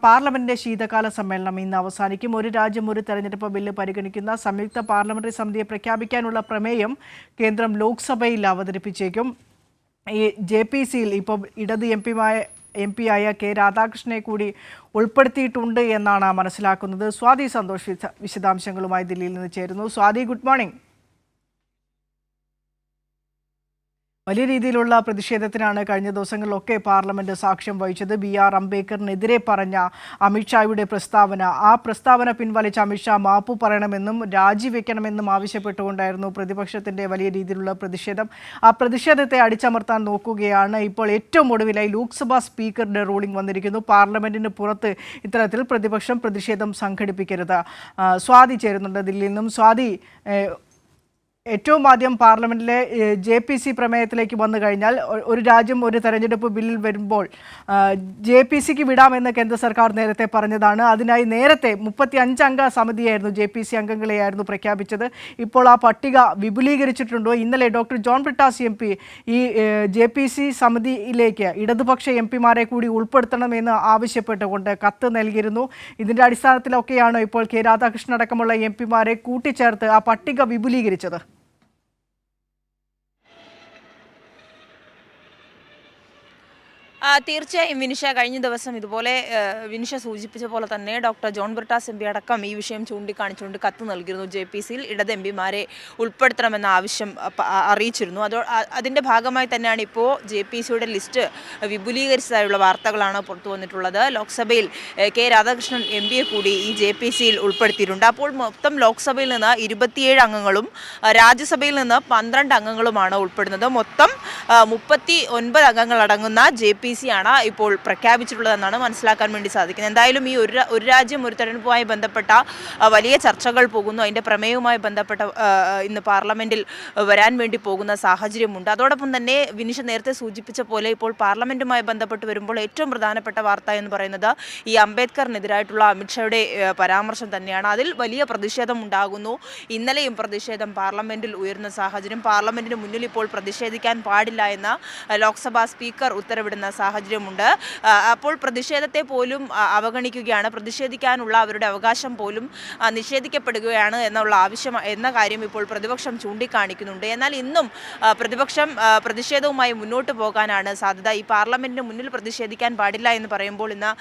പാർലമെന്റിന്റെ ശീതകാല സമ്മേളനം ഇന്ന് അവസാനിക്കും. ഒരു രാജ്യം ഒരു തെരഞ്ഞെടുപ്പ് ബില്ല് പരിഗണിക്കുന്ന സംയുക്ത പാർലമെന്ററി സമിതിയെ പ്രഖ്യാപിക്കാനുള്ള പ്രമേയം കേന്ദ്രം ലോക്സഭയിൽ അവതരിപ്പിച്ചേക്കും. ഈ JPCയിൽ ഇപ്പോൾ ഇടത് എം പി ആയ കെ രാധാകൃഷ്ണനെ കൂടി ഉൾപ്പെടുത്തിയിട്ടുണ്ട് എന്നാണ് മനസ്സിലാക്കുന്നത്. സ്വാതി സന്തോഷ് വിശദാംശങ്ങളുമായി ദില്ലിയിൽ നിന്ന് ചേരുന്നു. Swathi, good morning. വലിയ രീതിയിലുള്ള പ്രതിഷേധത്തിനാണ് കഴിഞ്ഞ ദിവസങ്ങളിലൊക്കെ പാർലമെന്റ് സാക്ഷ്യം വഹിച്ചത്. BR അംബേദ്കറിനെതിരെ പറഞ്ഞ അമിത്ഷായുടെ പ്രസ്താവന, ആ പ്രസ്താവന പിൻവലിച്ച അമിത്ഷാ മാപ്പു പറയണമെന്നും രാജിവെക്കണമെന്നും ആവശ്യപ്പെട്ടുകൊണ്ടായിരുന്നു പ്രതിപക്ഷത്തിന്റെ വലിയ രീതിയിലുള്ള പ്രതിഷേധം. ആ പ്രതിഷേധത്തെ അടിച്ചമർത്താൻ നോക്കുകയാണ് ഇപ്പോൾ ഏറ്റവും ഒടുവിലായി ലോക്സഭാ സ്പീക്കറുടെ റൂളിംഗ് വന്നിരിക്കുന്നു. പാർലമെന്റിന് പുറത്ത് ഇത്തരത്തിൽ പ്രതിപക്ഷം പ്രതിഷേധം സംഘടിപ്പിക്കരുത്. സ്വാതി ചേരുന്നുണ്ട് ദില്ലിയിൽ നിന്നും. സ്വാതി, ഏറ്റവും ആദ്യം പാർലമെന്റിലെ JPC പ്രമേയത്തിലേക്ക് വന്നു കഴിഞ്ഞാൽ ഒരു രാജ്യം ഒരു തെരഞ്ഞെടുപ്പ് ബില്ലിൽ വരുമ്പോൾ JPCക്ക് വിടാമെന്ന് കേന്ദ്ര സർക്കാർ നേരത്തെ പറഞ്ഞതാണ്. അതിനായി നേരത്തെ 35 അംഗ സമിതിയായിരുന്നു, JPC അംഗങ്ങളെയായിരുന്നു പ്രഖ്യാപിച്ചത്. ഇപ്പോൾ ആ പട്ടിക വിപുലീകരിച്ചിട്ടുണ്ടോ? ഇന്നലെ ഡോക്ടർ ജോൺ ബ്രിട്ടാസ് MP ഈ JPC സമിതിയിലേക്ക് ഇടതുപക്ഷ MPമാരെ കൂടി ഉൾപ്പെടുത്തണമെന്ന് ആവശ്യപ്പെട്ടുകൊണ്ട് കത്ത് നൽകിയിരുന്നു. ഇതിന്റെ അടിസ്ഥാനത്തിലൊക്കെയാണ് ഇപ്പോൾ കെ രാധാകൃഷ്ണൻ അടക്കമുള്ള MPമാരെ കൂട്ടിച്ചേർത്ത് ആ പട്ടിക വിപുലീകരിച്ചത്. തീർച്ചയായും വിനിഷ, കഴിഞ്ഞ ദിവസം ഇതുപോലെ വിനിഷ സൂചിപ്പിച്ച പോലെ തന്നെ ഡോക്ടർ ജോൺ ബ്രിട്ടാസ് MP അടക്കം ഈ വിഷയം ചൂണ്ടിക്കാണിച്ചുകൊണ്ട് കത്ത് നൽകിയിരുന്നു. JPCയിൽ ഇടത് MPമാരെ ഉൾപ്പെടുത്തണമെന്ന ആവശ്യം അറിയിച്ചിരുന്നു. അതിൻ്റെ ഭാഗമായി തന്നെയാണ് ഇപ്പോൾ JPCയുടെ ലിസ്റ്റ് വിപുലീകരിച്ചതായുള്ള വാർത്തകളാണ് പുറത്തു വന്നിട്ടുള്ളത്. ലോക്സഭയിൽ കെ രാധാകൃഷ്ണൻ MPയെ കൂടി ഈ JPCയിൽ ഉൾപ്പെടുത്തിയിട്ടുണ്ട്. അപ്പോൾ മൊത്തം ലോക്സഭയിൽ നിന്ന് 27 അംഗങ്ങളും രാജ്യസഭയിൽ നിന്ന് 12 അംഗങ്ങളുമാണ് ഉൾപ്പെടുന്നത്. മൊത്തം 39 അംഗങ്ങൾ അടങ്ങുന്ന JPC ആണ് ഇപ്പോൾ പ്രഖ്യാപിച്ചിട്ടുള്ളതെന്നാണ് മനസ്സിലാക്കാൻ വേണ്ടി സാധിക്കുന്നത്. എന്തായാലും ഈ ഒരു രാജ്യം ഒരു തെരഞ്ഞെടുപ്പുമായി ബന്ധപ്പെട്ട വലിയ ചർച്ചകൾ പോകുന്നു. അതിൻ്റെ പ്രമേയവുമായി ബന്ധപ്പെട്ട ഇന്ന് പാർലമെന്റിൽ വരാൻ വേണ്ടി പോകുന്ന സാഹചര്യമുണ്ട്. അതോടൊപ്പം തന്നെ വിനിഷ നേരത്തെ സൂചിപ്പിച്ച പോലെ ഇപ്പോൾ പാർലമെന്റുമായി ബന്ധപ്പെട്ട് വരുമ്പോൾ ഏറ്റവും പ്രധാനപ്പെട്ട വാർത്ത എന്ന് പറയുന്നത് ഈ അംബേദ്കറിനെതിരായിട്ടുള്ള അമിത്ഷായുടെ പരാമർശം തന്നെയാണ്. അതിൽ വലിയ പ്രതിഷേധം ഉണ്ടാകുന്നു. ഇന്നലെയും പ്രതിഷേധം പാർലമെന്റിൽ ഉയർന്ന സാഹചര്യം. പാർലമെന്റിന് മുന്നിൽ ഇപ്പോൾ പ്രതിഷേധിക്കാൻ പാടില്ല എന്ന് ലോക്സഭാ സ്പീക്കർ ഉത്തരവിടുന്ന സാഹചര്യമുണ്ട്. അപ്പോൾ പ്രതിഷേധത്തെ പോലും അവഗണിക്കുകയാണ്, പ്രതിഷേധിക്കാനുള്ള അവരുടെ അവകാശം പോലും നിഷേധിക്കപ്പെടുകയാണ് എന്ന കാര്യം ഇപ്പോൾ പ്രതിപക്ഷം ചൂണ്ടിക്കാണിക്കുന്നുണ്ട്. എന്നാൽ ഇന്നും പ്രതിപക്ഷം പ്രതിഷേധവുമായി മുന്നോട്ട് പോകാനാണ് സാധ്യത. ഈ പാർലമെന്റിന് മുന്നിൽ പ്രതിഷേധിക്കാൻ പാടില്ല എന്ന് പറയുമ്പോൾ ഇന്ന്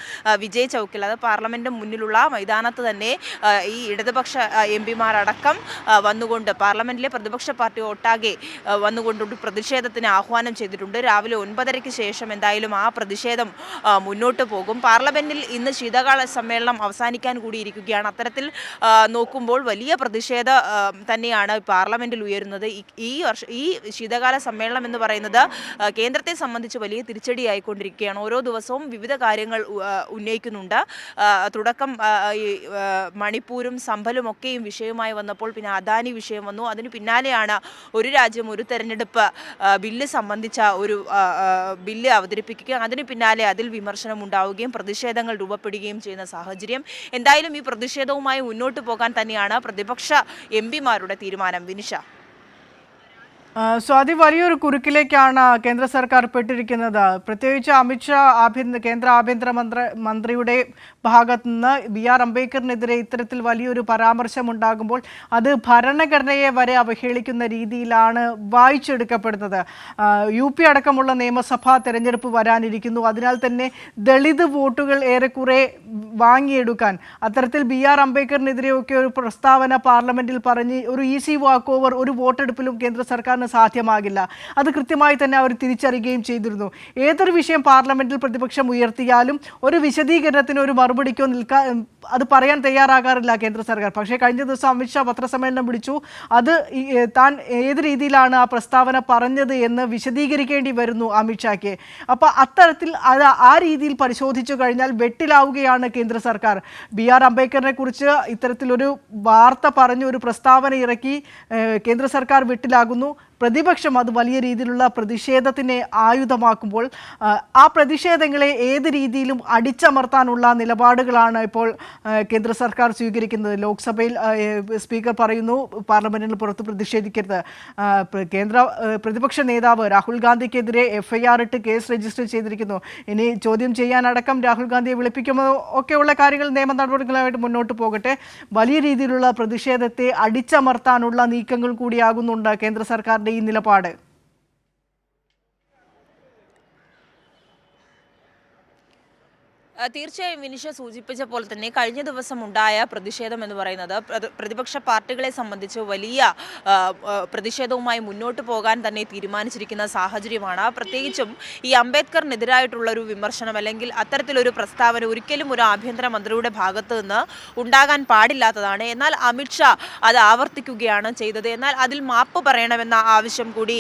വിജയ് ചൗക്കിൽ, അത് പാർലമെന്റിന് മുന്നിലുള്ള മൈതാനത്ത് തന്നെ ഈ ഇടതുപക്ഷ MPമാരടക്കം വന്നുകൊണ്ട് പാർലമെന്റിലെ പ്രതിപക്ഷ പാർട്ടി ഒട്ടാകെ വന്നുകൊണ്ട് പ്രതിഷേധത്തിന് ആഹ്വാനം ചെയ്തിട്ടുണ്ട്. രാവിലെ 9:30-ക്ക് ശേഷം എന്തായാലും ആ പ്രതിഷേധം മുന്നോട്ട് പോകും. പാർലമെന്റിൽ ഇന്ന് ശീതകാല സമ്മേളനം അവസാനിക്കാൻ കൂടിയിരിക്കുകയാണ്. അത്തരത്തിൽ നോക്കുമ്പോൾ വലിയ പ്രതിഷേധ തന്നെയാണ് പാർലമെന്റിൽ ഉയരുന്നത്. ഈ ശീതകാല സമ്മേളനം എന്ന് പറയുന്നത് കേന്ദ്രത്തെ സംബന്ധിച്ച് വലിയ തിരിച്ചടിയായിക്കൊണ്ടിരിക്കുകയാണ്. ഓരോ ദിവസവും വിവിധ കാര്യങ്ങൾ ഉന്നയിക്കുന്നുണ്ട്. തുടക്കം മണിപ്പൂരും സംഭലും ഒക്കെയും വിഷയമായി വന്നപ്പോൾ പിന്നെ അദാനി വിഷയം വന്നു. അതിന് പിന്നാലെയാണ് ഒരു രാജ്യം ഒരു തെരഞ്ഞെടുപ്പ് ബില്ല് സംബന്ധിച്ച ഒരു ബില്ല് അവതരിപ്പിക്കുക. അതിന് പിന്നാലെ അതിൽ വിമർശനം ഉണ്ടാവുകയും പ്രതിഷേധങ്ങൾ രൂപപ്പെടുകയും ചെയ്യുന്ന സാഹചര്യം. എന്തായാലും ഈ പ്രതിഷേധവുമായി മുന്നോട്ട് പോകാൻ തന്നെയാണ് പ്രതിപക്ഷ MPമാരുടെ തീരുമാനം. വിനിഷ, സ്വാതി, വലിയൊരു കുരുക്കിലേക്കാണ് കേന്ദ്ര സർക്കാർ പെട്ടിരിക്കുന്നത്. പ്രത്യേകിച്ച് അമിത്ഷാ കേന്ദ്ര ആഭ്യന്തര മന്ത്രിയുടെ ഭാഗത്തു നിന്ന് BR അംബേദ്കറിനെതിരെ ഇത്തരത്തിൽ വലിയൊരു പരാമർശം ഉണ്ടാകുമ്പോൾ അത് ഭരണഘടനയെ വരെ അവഹേളിക്കുന്ന രീതിയിലാണ് വായിച്ചെടുക്കപ്പെടുന്നത്. UP അടക്കമുള്ള നിയമസഭാ തെരഞ്ഞെടുപ്പ് വരാനിരിക്കുന്നു. അതിനാൽ തന്നെ ദളിത് വോട്ടുകൾ ഏറെക്കുറെ വാങ്ങിയെടുക്കാൻ അത്തരത്തിൽ BR അംബേദ്കറിനെതിരെയൊക്കെ ഒരു പ്രസ്താവന പാർലമെന്റിൽ പറഞ്ഞ് ഒരു ഈസി വാക്ക് ഓവർ ഒരു വോട്ടെടുപ്പിലും കേന്ദ്ര സർക്കാരിന് സാധ്യമാകില്ല. അത് കൃത്യമായി തന്നെ അവർ തിരിച്ചറിയുകയും ചെയ്തിരുന്നു. ഏതൊരു വിഷയം പാർലമെന്റിൽ പ്രതിപക്ഷം ഉയർത്തിയാലും ഒരു വിശദീകരണത്തിന്, ഒരു മറുപടിക്കോ അത് പറയാൻ തയ്യാറാകാറില്ല കേന്ദ്ര സർക്കാർ. പക്ഷേ കഴിഞ്ഞ ദിവസം അമിത്ഷാ പത്രസമ്മേളനം വിളിച്ചു. അത് താൻ ഏത് രീതിയിലാണ് ആ പ്രസ്താവന പറഞ്ഞത് എന്ന് വിശദീകരിക്കേണ്ടി വരുന്നു അമിത്ഷായ്ക്ക്. അപ്പോൾ അത്തരത്തിൽ ആ രീതിയിൽ പരിശോധിച്ചു കഴിഞ്ഞാൽ വെട്ടിലാവുകയാണ് കേന്ദ്ര സർക്കാർ. BR അംബേദ്കറിനെ കുറിച്ച് ഇത്തരത്തിലൊരു വാർത്ത പറഞ്ഞു, ഒരു പ്രസ്താവന ഇറക്കി കേന്ദ്ര സർക്കാർ വെട്ടിലാകുന്നു. പ്രതിപക്ഷം അത് വലിയ രീതിയിലുള്ള പ്രതിഷേധത്തിനെ ആയുധമാക്കുമ്പോൾ ആ പ്രതിഷേധങ്ങളെ ഏത് രീതിയിലും അടിച്ചമർത്താനുള്ള നിലപാടുകളാണ് ഇപ്പോൾ കേന്ദ്ര സർക്കാർ സ്വീകരിക്കുന്നത്. ലോക്സഭയിൽ സ്പീക്കർ പറയുന്നു പാർലമെന്റിന് പുറത്ത് പ്രതിഷേധിക്കരുത്. കേന്ദ്ര പ്രതിപക്ഷ നേതാവ് രാഹുൽ ഗാന്ധിക്കെതിരെ FIR ഇട്ട് കേസ് രജിസ്റ്റർ ചെയ്തിരിക്കുന്നു. ഇനി ചോദ്യം ചെയ്യാനടക്കം രാഹുൽ ഗാന്ധിയെ വിളിപ്പിക്കുമോ ഒക്കെയുള്ള കാര്യങ്ങൾ നിയമ നടപടികളുമായിട്ട് മുന്നോട്ട് പോകട്ടെ. വലിയ രീതിയിലുള്ള പ്രതിഷേധത്തെ അടിച്ചമർത്താനുള്ള നീക്കങ്ങൾ കൂടിയാകുന്നുണ്ട് കേന്ദ്ര സർക്കാരിന്റെ ഈ നിലപാട്. തീർച്ചയായും വിനിഷ സൂചിപ്പിച്ച പോലെ തന്നെ കഴിഞ്ഞ ദിവസം ഉണ്ടായ പ്രതിഷേധം എന്ന് പറയുന്നത് പ്രതിപക്ഷ പാർട്ടികളെ സംബന്ധിച്ച് വലിയ പ്രതിഷേധവുമായി മുന്നോട്ട് പോകാൻ തന്നെ തീരുമാനിച്ചിരിക്കുന്ന സാഹചര്യമാണ്. പ്രത്യേകിച്ചും ഈ അംബേദ്കറിനെതിരായിട്ടുള്ളൊരു വിമർശനം അല്ലെങ്കിൽ അത്തരത്തിലൊരു പ്രസ്താവന ഒരിക്കലും ഒരു ആഭ്യന്തരമന്ത്രിയുടെ ഭാഗത്ത് നിന്ന് ഉണ്ടാകാൻ പാടില്ലാത്തതാണ്. എന്നാൽ അമിത്ഷാ അത് ആവർത്തിക്കുകയാണ് ചെയ്തത്. എന്നാൽ അതിൽ മാപ്പ് പറയണമെന്ന ആവശ്യം കൂടി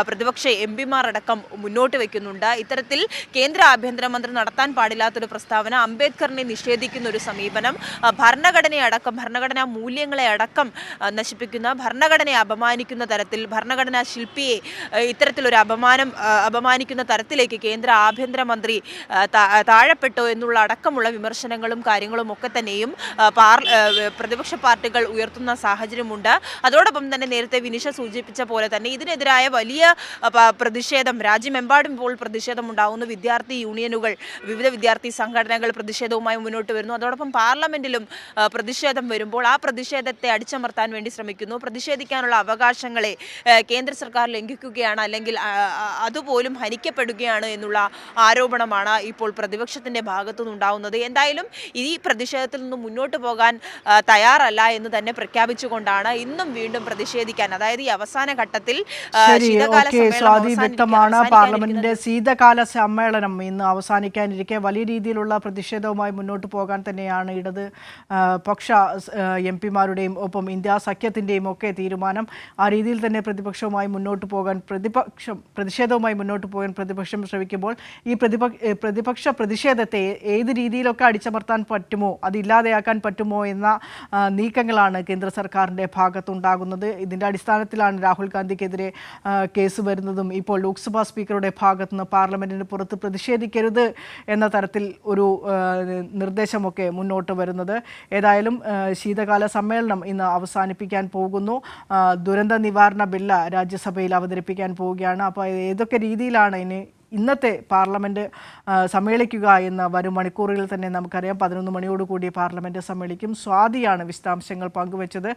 പ്രതിപക്ഷ MP-മാർ അടക്കം മുന്നോട്ട് വയ്ക്കുന്നുണ്ട്. ഇത്തരത്തിൽ കേന്ദ്ര ആഭ്യന്തരമന്ത്രി നടത്താൻ പാടില്ലാത്ത ഒരു പ്രസ്താവന, അംബേദ്കറിനെ നിഷേധിക്കുന്ന ഒരു സമീപനം, ഭരണഘടനാ മൂല്യങ്ങളെ അടക്കം നശിപ്പിക്കുന്ന, ഭരണഘടനയെ അപമാനിക്കുന്ന തരത്തിൽ, ഭരണഘടനാ ശില്പിയെ ഇത്തരത്തിലൊരു അപമാനിക്കുന്ന തരത്തിലേക്ക് കേന്ദ്ര ആഭ്യന്തരമന്ത്രി താഴെപ്പെട്ടു എന്നുള്ള അടക്കമുള്ള വിമർശനങ്ങളും കാര്യങ്ങളും ഒക്കെ തന്നെയും പ്രതിപക്ഷ പാർട്ടികൾ ഉയർത്തുന്ന സാഹചര്യമുണ്ട്. അതോടൊപ്പം തന്നെ നേരത്തെ വിനിഷ സൂചിപ്പിച്ച പോലെ തന്നെ ഇതിനെതിരായ വലിയ പ്രതിഷേധം രാജ്യമെമ്പാടും ഇപ്പോൾ പ്രതിഷേധമുണ്ടാകുന്നു. വിദ്യാർത്ഥി യൂണിയനുകൾ, വിവിധ വിദ്യാർത്ഥി സംഘടനകൾ പ്രതിഷേധവുമായി മുന്നോട്ട് വരുന്നു. അതോടൊപ്പം പാർലമെന്റിലും പ്രതിഷേധം വരുമ്പോൾ ആ പ്രതിഷേധത്തെ അടിച്ചമർത്താൻ വേണ്ടി ശ്രമിക്കുന്നു. പ്രതിഷേധിക്കാനുള്ള അവകാശങ്ങളെ കേന്ദ്ര സർക്കാർ ലംഘിക്കുകയാണ്, അല്ലെങ്കിൽ അതുപോലും ഹനിക്കപ്പെടുകയാണ് എന്നുള്ള ആരോപണമാണ് ഇപ്പോൾ പ്രതിപക്ഷത്തിന്റെ ഭാഗത്തു നിന്നുണ്ടാവുന്നത്. എന്തായാലും ഈ പ്രതിഷേധത്തിൽ നിന്ന് മുന്നോട്ട് പോകാൻ തയ്യാറല്ല എന്ന് തന്നെ പ്രഖ്യാപിച്ചുകൊണ്ടാണ് ഇന്നും വീണ്ടും പ്രതിഷേധിക്കാൻ, അതായത് ഈ അവസാന ഘട്ടത്തിൽ വ്യക്തമാണ്. പാർലമെന്റിന്റെ ശീതകാല സമ്മേളനം ഇന്ന് അവസാനിക്കാനിരിക്കെ വലിയ രീതിയിലുള്ള പ്രതിഷേധവുമായി മുന്നോട്ട് പോകാൻ തന്നെയാണ് ഇടത് പക്ഷ MP-മാരുടെയും ഒപ്പം ഇന്ത്യ സഖ്യത്തിൻ്റെയും ഒക്കെ തീരുമാനം. ആ രീതിയിൽ തന്നെ പ്രതിഷേധവുമായി മുന്നോട്ട് പോകാൻ പ്രതിപക്ഷം ശ്രമിക്കുമ്പോൾ ഈ പ്രതിപക്ഷ പ്രതിഷേധത്തെ ഏത് രീതിയിലൊക്കെ അടിച്ചമർത്താൻ പറ്റുമോ, അതില്ലാതെയാക്കാൻ പറ്റുമോ എന്ന നീക്കങ്ങളാണ് കേന്ദ്ര സർക്കാരിൻ്റെ ഭാഗത്തുണ്ടാകുന്നത്. ഇതിൻ്റെ അടിസ്ഥാനത്തിലാണ് രാഹുൽ ഗാന്ധിക്കെതിരെ കേസ് വരുന്നതും ഇപ്പോൾ ലോക്സഭാ സ്പീക്കറുടെ ഭാഗത്തുനിന്ന് പാർലമെന്റിന് പുറത്ത് പ്രതിഷേധിക്കരുത് എന്ന തരത്തിൽ ഒരു നിർദ്ദേശമൊക്കെ മുന്നോട്ട് വരുന്നത്. ഏതായാലും ശീതകാല സമ്മേളനം ഇന്ന് അവസാനിപ്പിക്കാൻ പോകുന്നു. ദുരന്ത നിവാരണ ബില്ല് രാജ്യസഭയിൽ അവതരിപ്പിക്കാൻ പോവുകയാണ്. അപ്പോൾ ഏതൊക്കെ രീതിയിലാണ് ഇന്നത്തെ പാർലമെൻറ്റ് സമ്മേളിക്കുക എന്ന് വരും മണിക്കൂറുകളിൽ തന്നെ നമുക്കറിയാം. 11 മണിയോടുകൂടി പാർലമെൻറ്റ് സമ്മേളിക്കും. സ്വാതിയാണ് വിശദാംശങ്ങൾ പങ്കുവച്ചത്.